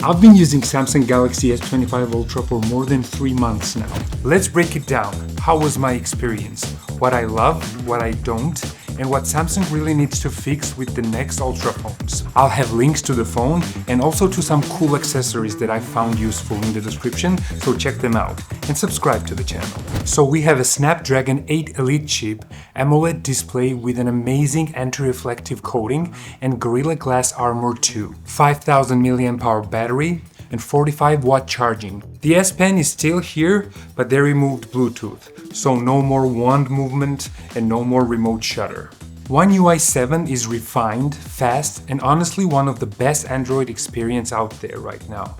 I've been using Samsung Galaxy S25 Ultra for more than 3 months now. Let's break it down. How was my experience? What I love, what I don't, and what Samsung really needs to fix with the next Ultra phones. I'll have links to the phone and also to some cool accessories that I found useful in the description, so check them out and subscribe to the channel. So we have a Snapdragon 8 Elite chip, AMOLED display with an amazing anti-reflective coating and Gorilla Glass Armor 2, 5000 mAh battery, and 45-watt charging. The S Pen is still here, but they removed Bluetooth, so no more wand movement and no more remote shutter. One UI 7 is refined, fast, and honestly one of the best Android experience out there right now.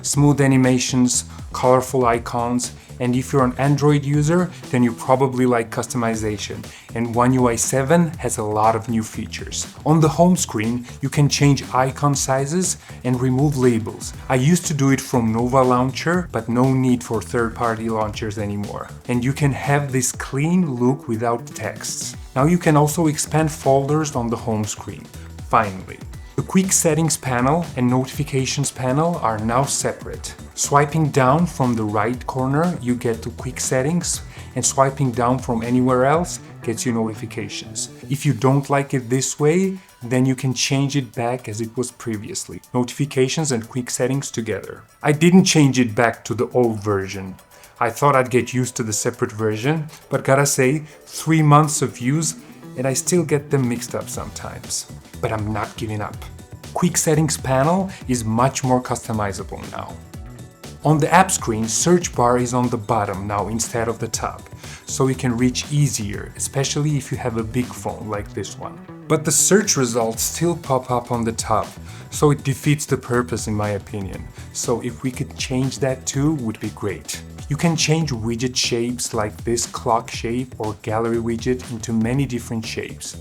Smooth animations, colorful icons, and if you're an Android user, then you probably like customization, and One UI 7 has a lot of new features. On the home screen, you can change icon sizes and remove labels. I used to do it from Nova Launcher, but no need for third-party launchers anymore. And you can have this clean look without texts. Now you can also expand folders on the home screen, finally. The Quick Settings panel and Notifications panel are now separate. Swiping down from the right corner, you get to Quick Settings, and swiping down from anywhere else gets you notifications. If you don't like it this way, then you can change it back as it was previously. Notifications and Quick Settings together. I didn't change it back to the old version. I thought I'd get used to the separate version, but gotta say, 3 months of use and I still get them mixed up sometimes. But I'm not giving up. Quick Settings panel is much more customizable now. On the app screen, search bar is on the bottom now instead of the top, so you can reach easier, especially if you have a big phone like this one. But the search results still pop up on the top, so it defeats the purpose in my opinion. So if we could change that too, would be great. You can change widget shapes like this clock shape or gallery widget into many different shapes.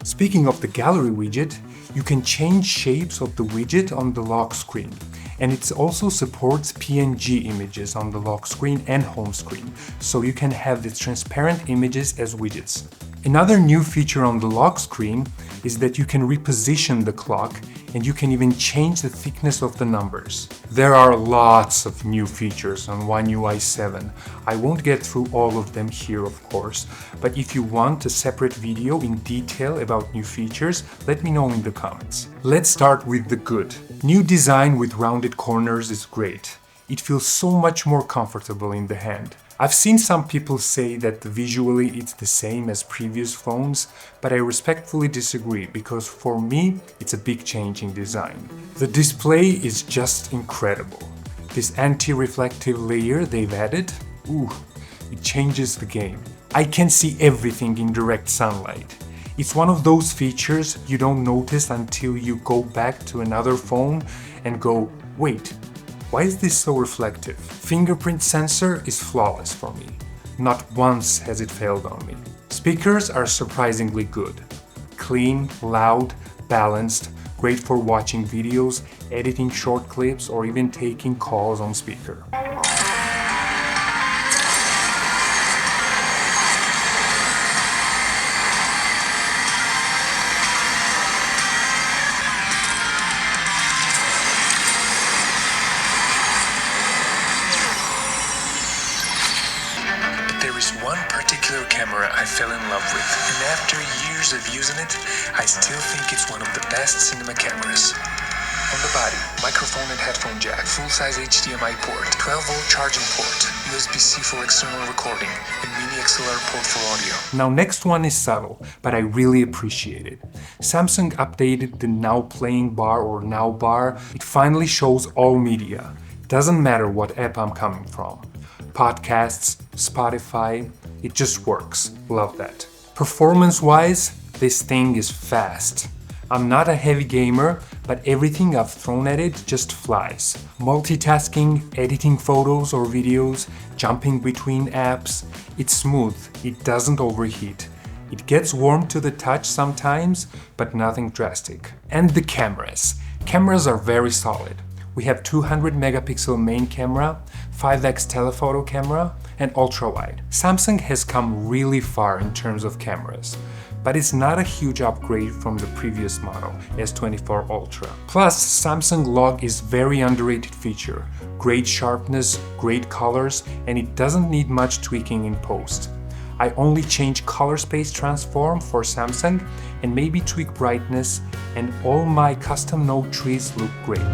Speaking of the gallery widget, you can change shapes of the widget on the lock screen. And it also supports PNG images on the lock screen and home screen, so you can have the transparent images as widgets. Another new feature on the lock screen is that you can reposition the clock and you can even change the thickness of the numbers. There are lots of new features on One UI 7. I won't get through all of them here, of course, but if you want a separate video in detail about new features, let me know in the comments. Let's start with the good. New design with rounded corners is great. It feels so much more comfortable in the hand. I've seen some people say that visually it's the same as previous phones, but I respectfully disagree because for me it's a big change in design. The display is just incredible. This anti-reflective layer they've added, it changes the game. I can see everything in direct sunlight. It's one of those features you don't notice until you go back to another phone and go, wait, why is this so reflective? Fingerprint sensor is flawless for me. Not once has it failed on me. Speakers are surprisingly good. Clean, loud, balanced, great for watching videos, editing short clips, or even taking calls on speaker. There is one particular camera I fell in love with, and after years of using it, I still think it's one of the best cinema cameras. On the body, microphone and headphone jack, full-size HDMI port, 12-volt charging port, USB-C for external recording, and mini XLR port for audio. Now next one is subtle, but I really appreciate it. Samsung updated the Now Playing bar or Now bar. It finally shows all media. Doesn't matter what app I'm coming from. Podcasts, Spotify, it just works. Love that. Performance-wise, this thing is fast. I'm not a heavy gamer, but everything I've thrown at it just flies. Multitasking, editing photos or videos, jumping between apps, it's smooth, it doesn't overheat. It gets warm to the touch sometimes, but nothing drastic. And the cameras. Cameras are very solid. We have 200 megapixel main camera, 5x telephoto camera, and ultra-wide. Samsung has come really far in terms of cameras, but it's not a huge upgrade from the previous model, S24 Ultra. Plus, Samsung Log is very underrated feature. Great sharpness, great colors, and it doesn't need much tweaking in post. I only change color space transform for Samsung and maybe tweak brightness, and all my custom node trees look great.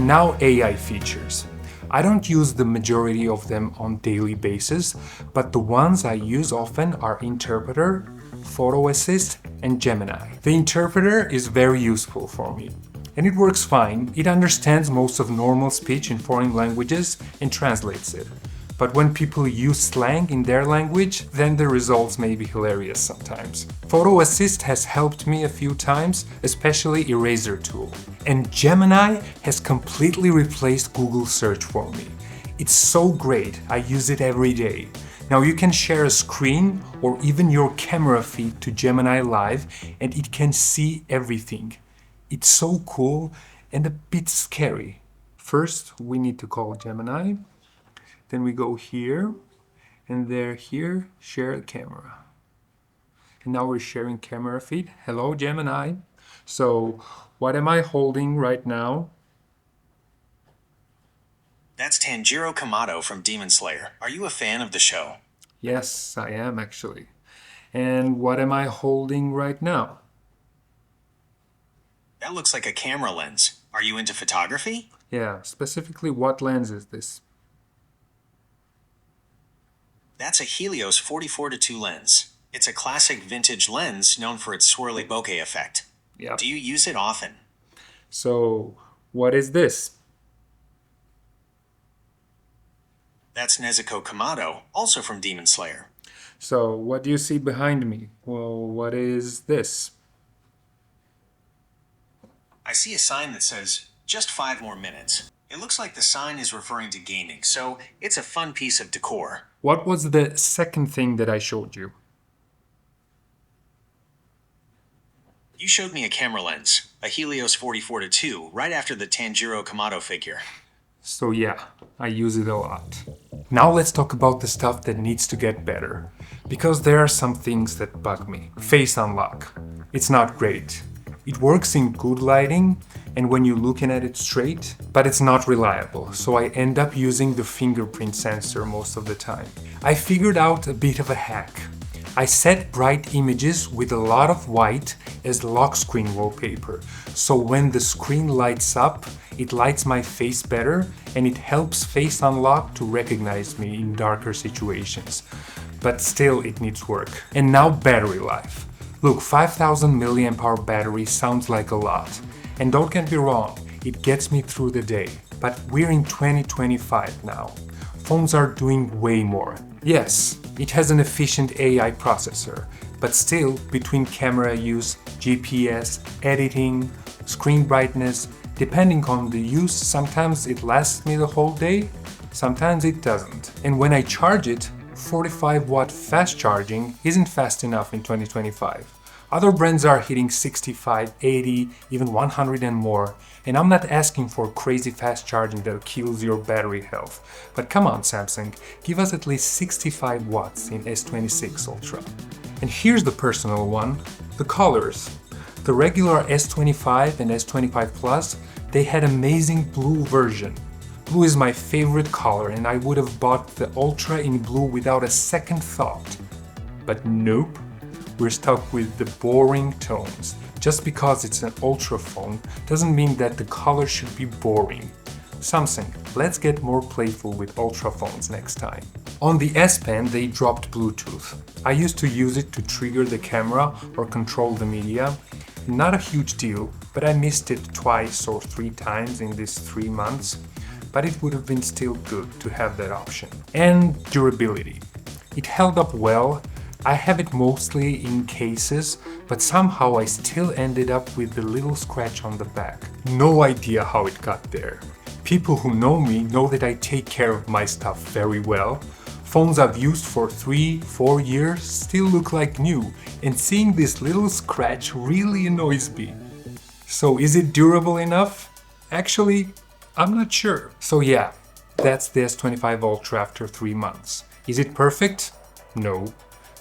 Now AI features. I don't use the majority of them on daily basis, but the ones I use often are Interpreter, Photo Assist, and Gemini. The Interpreter is very useful for me, and it works fine. It understands most of normal speech in foreign languages and translates it. But when people use slang in their language, then the results may be hilarious sometimes. Photo Assist has helped me a few times, especially Eraser tool. And Gemini has completely replaced Google search for me. It's so great, I use it every day. Now you can share a screen or even your camera feed to Gemini Live and it can see everything. It's so cool and a bit scary. First, we need to call Gemini. Then we go here, and here, share camera. And now we're sharing camera feed. Hello, Gemini. So, what am I holding right now? That's Tanjiro Kamado from Demon Slayer. Are you a fan of the show? Yes, I am actually. And what am I holding right now? That looks like a camera lens. Are you into photography? Yeah, specifically what lens is this? That's a Helios 44-2 lens. It's a classic vintage lens known for its swirly bokeh effect. Yeah. Do you use it often? So, what is this? That's Nezuko Kamado, also from Demon Slayer. So, what do you see behind me? Well, what is this? I see a sign that says, just 5 more minutes. It looks like the sign is referring to gaming, so it's a fun piece of decor. What was the second thing that I showed you? You showed me a camera lens, a Helios 44-2, right after the Tanjiro Kamado figure. So yeah, I use it a lot. Now let's talk about the stuff that needs to get better. Because there are some things that bug me. Face unlock. It's not great. It works in good lighting and when you're looking at it straight, but it's not reliable, so I end up using the fingerprint sensor most of the time. I figured out a bit of a hack. I set bright images with a lot of white as lock screen wallpaper, so when the screen lights up, it lights my face better and it helps Face Unlock to recognize me in darker situations. But still, it needs work. And now battery life. Look, 5000 mAh battery sounds like a lot. And don't get me wrong, it gets me through the day. But we're in 2025 now. Phones are doing way more. Yes, it has an efficient AI processor, but still, between camera use, GPS, editing, screen brightness, depending on the use, sometimes it lasts me the whole day, sometimes it doesn't. And when I charge it, 45-watt fast charging isn't fast enough in 2025. Other brands are hitting 65, 80, even 100 and more, and I'm not asking for crazy fast charging that kills your battery health. But come on, Samsung, give us at least 65 watts in S26 Ultra. And here's the personal one, the colors. The regular S25 and S25 Plus, they had amazing blue version. Blue is my favorite color and I would have bought the Ultra in blue without a second thought. But nope, we're stuck with the boring tones. Just because it's an Ultra phone doesn't mean that the color should be boring. Samsung, let's get more playful with Ultra phones next time. On the S Pen, they dropped Bluetooth. I used to use it to trigger the camera or control the media. Not a huge deal, but I missed it twice or 3 times in these 3 months. But it would have been still good to have that option. And durability. It held up well. I have it mostly in cases, but somehow I still ended up with the little scratch on the back. No idea how it got there. People who know me know that I take care of my stuff very well. Phones I've used for 3-4 years still look like new, and seeing this little scratch really annoys me. So is it durable enough? Actually, I'm not sure. So yeah, that's the S25 Ultra after 3 months. Is it perfect? No.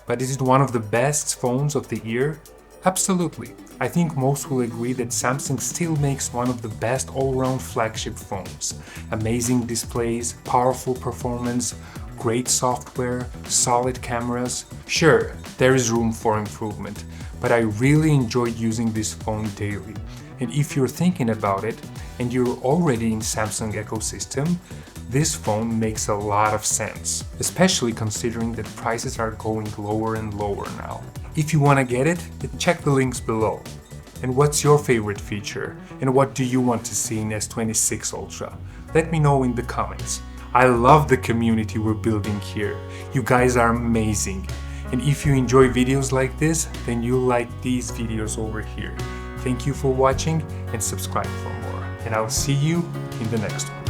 But is it one of the best phones of the year? Absolutely. I think most will agree that Samsung still makes one of the best all-round flagship phones. Amazing displays, powerful performance, great software, solid cameras. Sure, there is room for improvement, but I really enjoyed using this phone daily. And if you're thinking about it, and you're already in Samsung ecosystem, this phone makes a lot of sense, especially considering that prices are going lower and lower now. If you want to get it, then check the links below. And what's your favorite feature? And what do you want to see in S26 Ultra? Let me know in the comments. I love the community we're building here. You guys are amazing. And if you enjoy videos like this, then you'll like these videos over here. Thank you for watching and subscribe for more. And I'll see you in the next one.